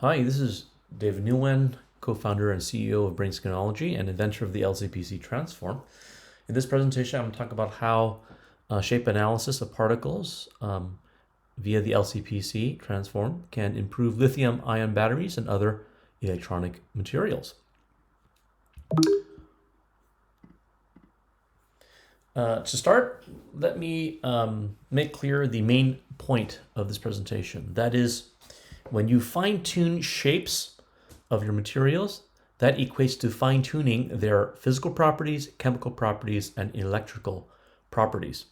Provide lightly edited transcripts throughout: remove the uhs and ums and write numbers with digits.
Hi, this is David Nguyen, co-founder and CEO of Brain Technology and inventor of the LCPC transform. In this presentation, I'm going to talk about how shape analysis of particles via the LCPC transform can improve lithium-ion batteries and other electronic materials. To start, let me make clear the main point of this presentation. That is, when you fine-tune shapes of your materials, that equates to fine-tuning their physical properties, chemical properties, and electrical properties.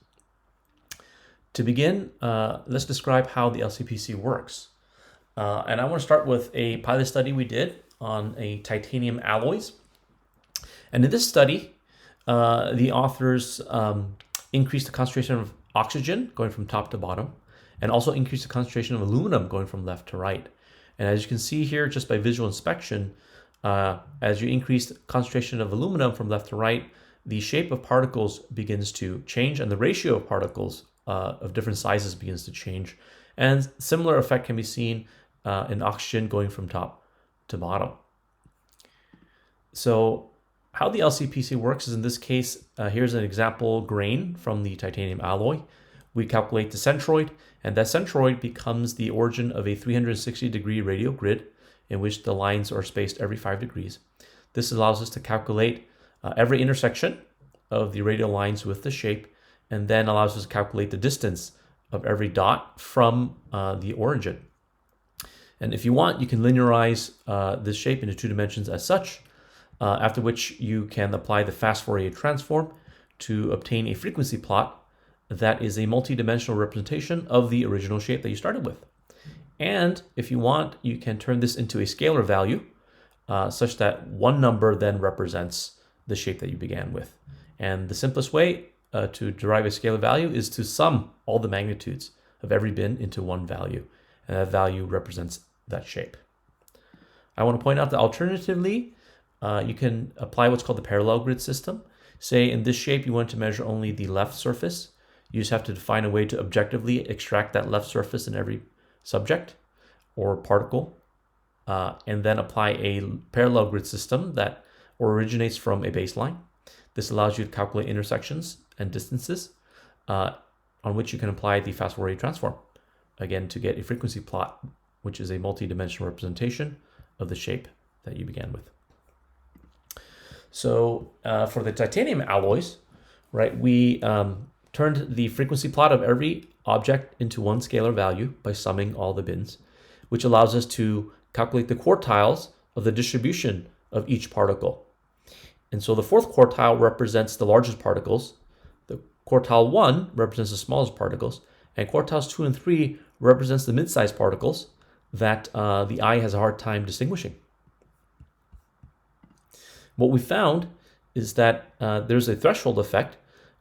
To begin, let's describe how the LCPC works. And I want to start with a pilot study we did on a titanium alloys. And in this study, the authors increased the concentration of oxygen going from top to bottom, and also increased the concentration of aluminum going from left to right. And as you can see here, just by visual inspection, as you increase the concentration of aluminum from left to right, the shape of particles begins to change, and the ratio of particles of different sizes begins to change. And similar effect can be seen in oxygen going from top to bottom. So how the LCPC works is, in this case, here's an example grain from the titanium alloy. We calculate the centroid, and that centroid becomes the origin of a 360-degree radial grid in which the lines are spaced every 5 degrees. This allows us to calculate every intersection of the radial lines with the shape, and then allows us to calculate the distance of every dot from the origin. And if you want, you can linearize this shape into 2 dimensions as such, after which you can apply the fast Fourier transform to obtain a frequency plot that is a multi-dimensional representation of the original shape that you started with. And if you want, you can turn this into a scalar value such that one number then represents the shape that you began with. And the simplest way to derive a scalar value is to sum all the magnitudes of every bin into one value. And that value represents that shape. I want to point out that alternatively, you can apply what's called the parallel grid system. Say in this shape, you want to measure only the left surface. You just have to define a way to objectively extract that left surface in every subject or particle, and then apply a parallel grid system that originates from a baseline. This allows you to calculate intersections and distances on which you can apply the fast Fourier transform, again, to get a frequency plot, which is a multi-dimensional representation of the shape that you began with. So for the titanium alloys, right, we turned the frequency plot of every object into one scalar value by summing all the bins, which allows us to calculate the quartiles of the distribution of each particle. And so the fourth quartile represents the largest particles, the quartile 1 represents the smallest particles, and quartiles 2 and 3 represents the mid-sized particles that the eye has a hard time distinguishing. What we found is that there's a threshold effect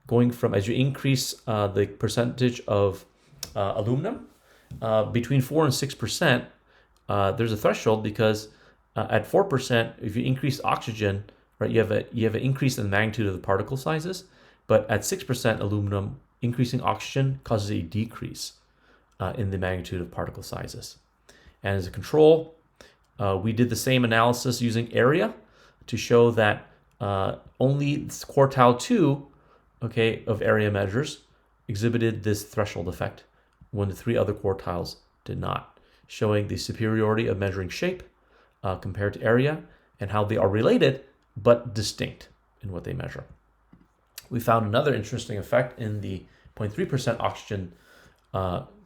going from, as you increase the percentage of aluminum between 4 and 6%, there's a threshold because at 4%, if you increase oxygen, right, you have an increase in the magnitude of the particle sizes, but at 6% aluminum, increasing oxygen causes a decrease in the magnitude of particle sizes. And as a control, we did the same analysis using area to show that only quartile 2, of area measures exhibited this threshold effect when the 3 other quartiles did not, showing the superiority of measuring shape compared to area and how they are related but distinct in what they measure. We found another interesting effect in the 0.3% oxygen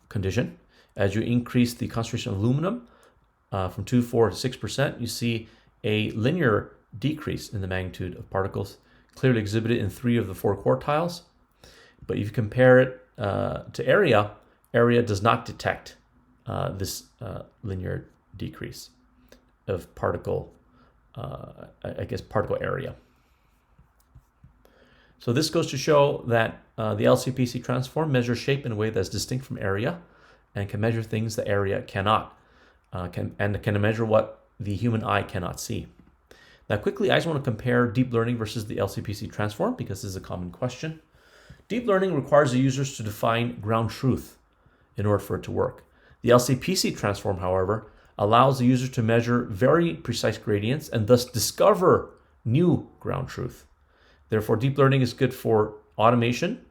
condition. As you increase the concentration of aluminum from 2.4 to 6%, you see a linear decrease in the magnitude of particles, clearly exhibited in 3 of the 4 quartiles. But if you compare it to area, area does not detect this linear decrease of particle area. So this goes to show that the LCPC transform measures shape in a way that's distinct from area and can measure things that area cannot, can measure what the human eye cannot see. Now quickly, I just want to compare deep learning versus the LCPC transform because this is a common question. Deep learning requires the users to define ground truth in order for it to work. The LCPC transform, however, allows the user to measure very precise gradients and thus discover new ground truth. Therefore, deep learning is good for automation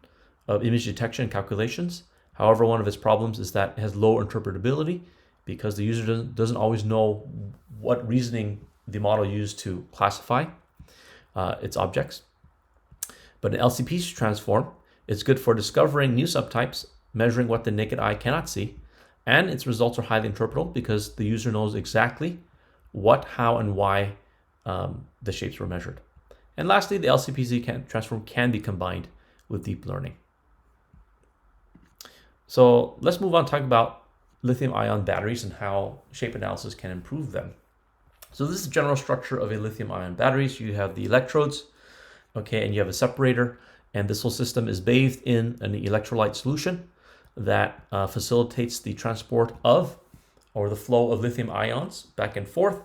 of image detection and calculations. However, one of its problems is that it has low interpretability because the user doesn't always know what reasoning the model used to classify its objects. But an LCPC transform is good for discovering new subtypes, measuring what the naked eye cannot see, and its results are highly interpretable because the user knows exactly what, how, and why the shapes were measured. And lastly, the LCPC transform can be combined with deep learning. So let's move on to talk about lithium-ion batteries and how shape analysis can improve them. So this is the general structure of a lithium-ion battery. So you have the electrodes, okay, and you have a separator, and this whole system is bathed in an electrolyte solution that facilitates the transport of, or the flow of lithium ions back and forth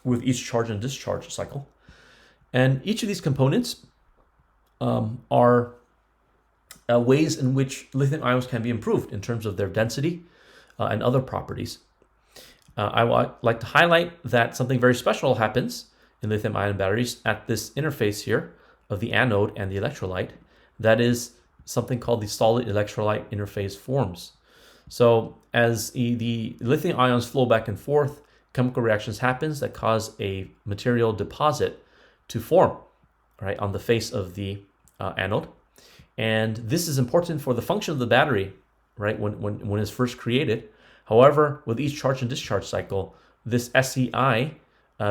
with each charge and discharge cycle. And each of these components are ways in which lithium ions can be improved in terms of their density and other properties. I would like to highlight that something very special happens in lithium ion batteries at this interface here of the anode and the electrolyte. That is something called the solid electrolyte interface forms. So as the lithium ions flow back and forth, chemical reactions happens that cause a material deposit to form, right, on the face of the anode. And this is important for the function of the battery, right, when it's first created. However, with each charge and discharge cycle, this SEI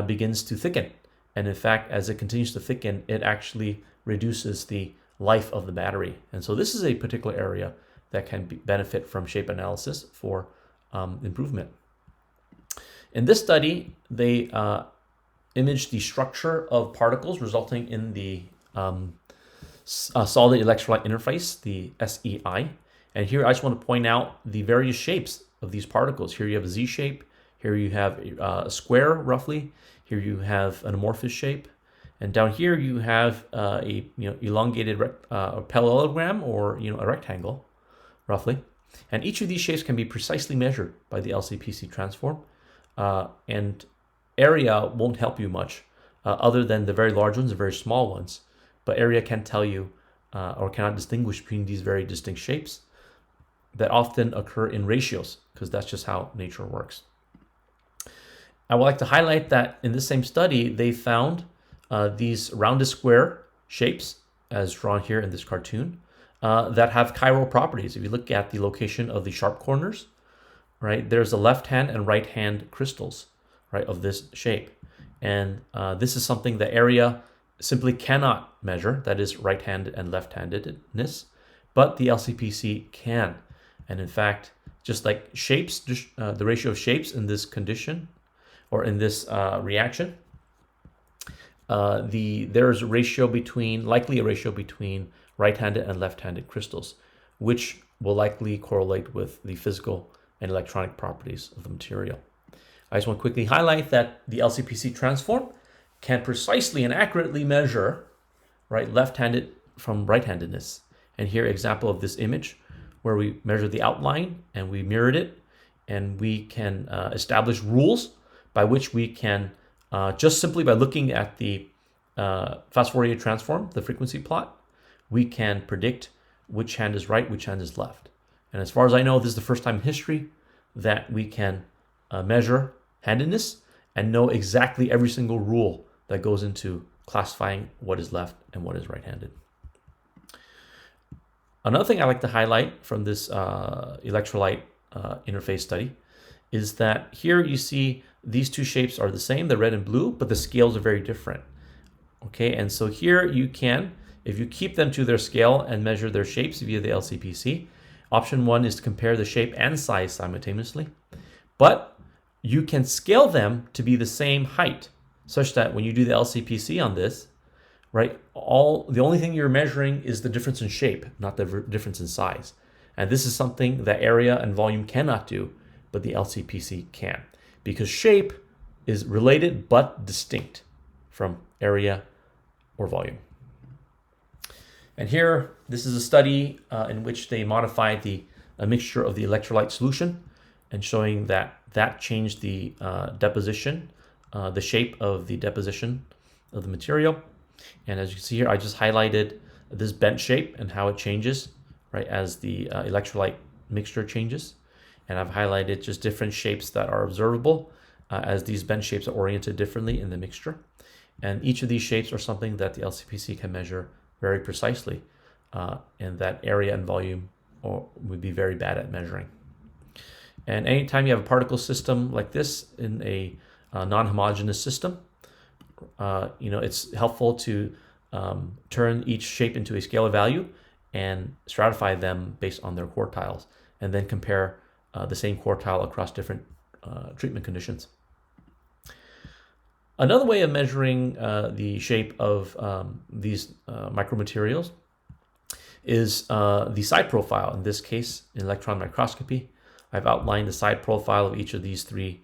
begins to thicken. And in fact, as it continues to thicken, it actually reduces the life of the battery. And so this is a particular area that can benefit from shape analysis for improvement. In this study, they imaged the structure of particles resulting in the solid electrolyte interface, the SEI. And here I just want to point out the various shapes of these particles. Here you have a Z shape. Here you have a square, roughly. Here you have an amorphous shape. And down here you have a elongated parallelogram, or a rectangle, roughly. And each of these shapes can be precisely measured by the LCPC transform. And area won't help you much, other than the very large ones and very small ones. But area can tell you or cannot distinguish between these very distinct shapes that often occur in ratios, because that's just how nature works. I would like to highlight that in this same study, they found these rounded square shapes, as drawn here in this cartoon, that have chiral properties. If you look at the location of the sharp corners, right, there's a left hand and right hand crystals, right, of this shape. And this is something the area simply cannot measure, that is right-handed and left-handedness, but the LCPC can. And in fact, just like shapes, the ratio of shapes in this condition, or in this reaction, there's a ratio likely a ratio between right-handed and left-handed crystals, which will likely correlate with the physical and electronic properties of the material. I just want to quickly highlight that the LCPC transform can precisely and accurately measure, right, left-handed from right-handedness. And here, example of this image where we measure the outline and we mirrored it, and we can establish rules by which we can, just simply by looking at the fast Fourier transform, the frequency plot, we can predict which hand is right, which hand is left. And as far as I know, this is the first time in history that we can measure handedness and know exactly every single rule that goes into classifying what is left and what is right-handed. Another thing I like to highlight from this electrolyte interface study is that here you see these two shapes are the same, the red and blue, but the scales are very different. Okay, and so here you can, if you keep them to their scale and measure their shapes via the LCPC, option one is to compare the shape and size simultaneously, but you can scale them to be the same height, such that when you do the LCPC on this, right, the only thing you're measuring is the difference in shape, not the difference in size. And this is something that area and volume cannot do, but the LCPC can, because shape is related but distinct from area or volume. And here, this is a study in which they modified a mixture of the electrolyte solution, and showing that that changed the deposition, the shape of the deposition of the material. And as you can see here, I just highlighted this bent shape and how it changes, right, as the electrolyte mixture changes. And I've highlighted just different shapes that are observable as these bent shapes are oriented differently in the mixture. And each of these shapes are something that the LCPC can measure very precisely, and that area and volume would be very bad at measuring. And anytime you have a particle system like this in a non-homogeneous system, it's helpful to turn each shape into a scalar value and stratify them based on their quartiles, and then compare the same quartile across different treatment conditions. Another way of measuring the shape of these micromaterials is the side profile. In this case, in electron microscopy, I've outlined the side profile of each of these three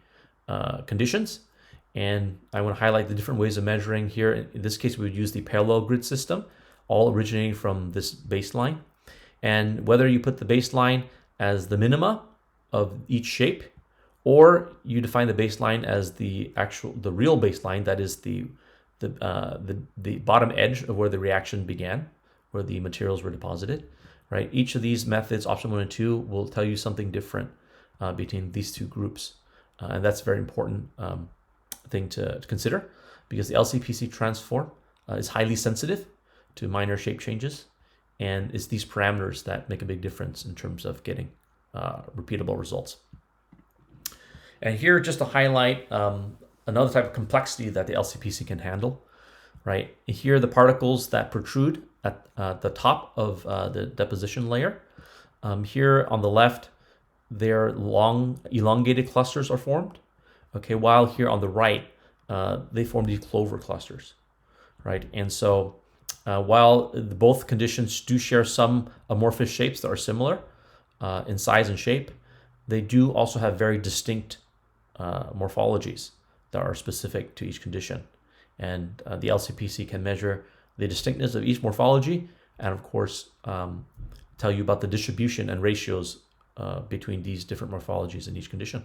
conditions. And I want to highlight the different ways of measuring here. In this case, we would use the parallel grid system, all originating from this baseline. And whether you put the baseline as the minima of each shape, or you define the baseline as the real baseline, that is the bottom edge of where the reaction began, where the materials were deposited, right? Each of these methods, option 1 and 2, will tell you something different between these two groups. And that's a very important thing to consider, because the LCPC transform is highly sensitive to minor shape changes, and it's these parameters that make a big difference in terms of getting repeatable results. And here, just to highlight another type of complexity that the LCPC can handle, right? Here, the particles that protrude at the top of the deposition layer. Here on the left, their long elongated clusters are formed. Okay, while here on the right, they form these clover clusters, right? And so while both conditions do share some amorphous shapes that are similar in size and shape, they do also have very distinct morphologies that are specific to each condition. And the LCPC can measure the distinctness of each morphology, and of course, tell you about the distribution and ratios between these different morphologies in each condition.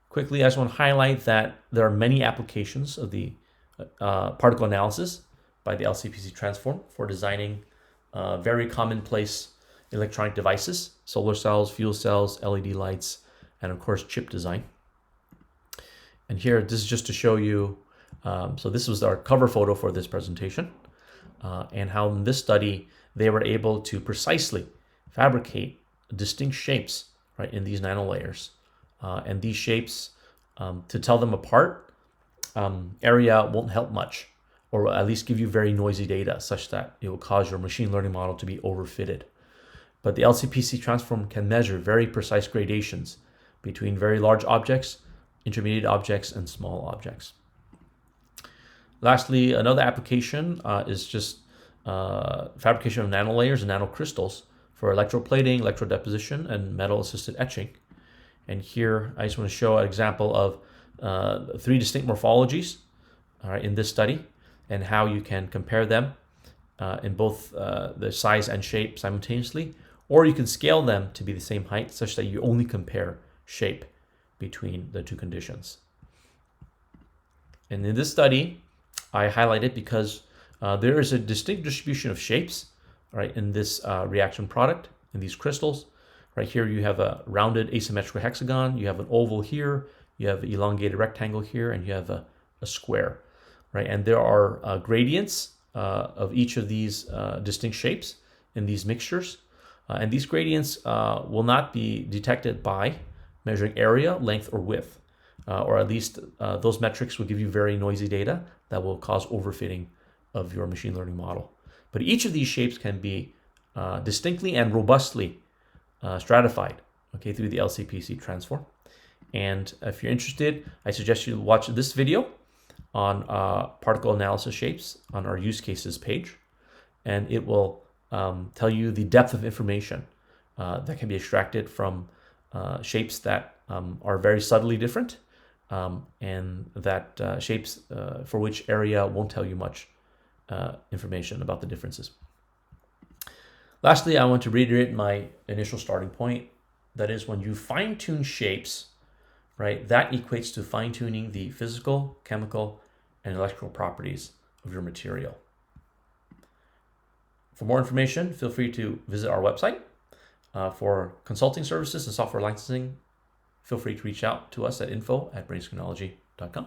Quickly, I just want to highlight that there are many applications of the particle analysis by the LCPC transform for designing very commonplace electronic devices, solar cells, fuel cells, LED lights, and of course chip design. And here, this is just to show you, so this was our cover photo for this presentation, and how in this study, they were able to precisely fabricate distinct shapes, right, in these nanolayers. And these shapes, to tell them apart, area won't help much, or at least give you very noisy data such that it will cause your machine learning model to be overfitted. But the LCPC transform can measure very precise gradations between very large objects, intermediate objects, and small objects. Lastly, another application is just fabrication of nanolayers and nanocrystals for electroplating, electrodeposition, and metal-assisted etching. And here, I just want to show an example of 3 distinct morphologies in this study, and how you can compare them in both the size and shape simultaneously, or you can scale them to be the same height such that you only compare shape between the two conditions. And in this study, I highlight it because there is a distinct distribution of shapes, right, in this reaction product, in these crystals. Right here, you have a rounded asymmetrical hexagon, you have an oval here, you have an elongated rectangle here, and you have a square, right? And there are gradients of each of these distinct shapes in these mixtures. And these gradients will not be detected by measuring area, length, or width, or at least those metrics will give you very noisy data that will cause overfitting of your machine learning model. But each of these shapes can be distinctly and robustly stratified, okay, through the LCPC transform. And if you're interested, I suggest you watch this video on particle analysis shapes on our use cases page, and it will tell you the depth of information that can be extracted from shapes that are very subtly different, and that shapes for which area won't tell you much information about the differences. Lastly, I want to reiterate my initial starting point. That is, when you fine-tune shapes, right, that equates to fine-tuning the physical, chemical, and electrical properties of your material. For more information, feel free to visit our website. For consulting services and software licensing, feel free to reach out to us at info@brainstechnology.com.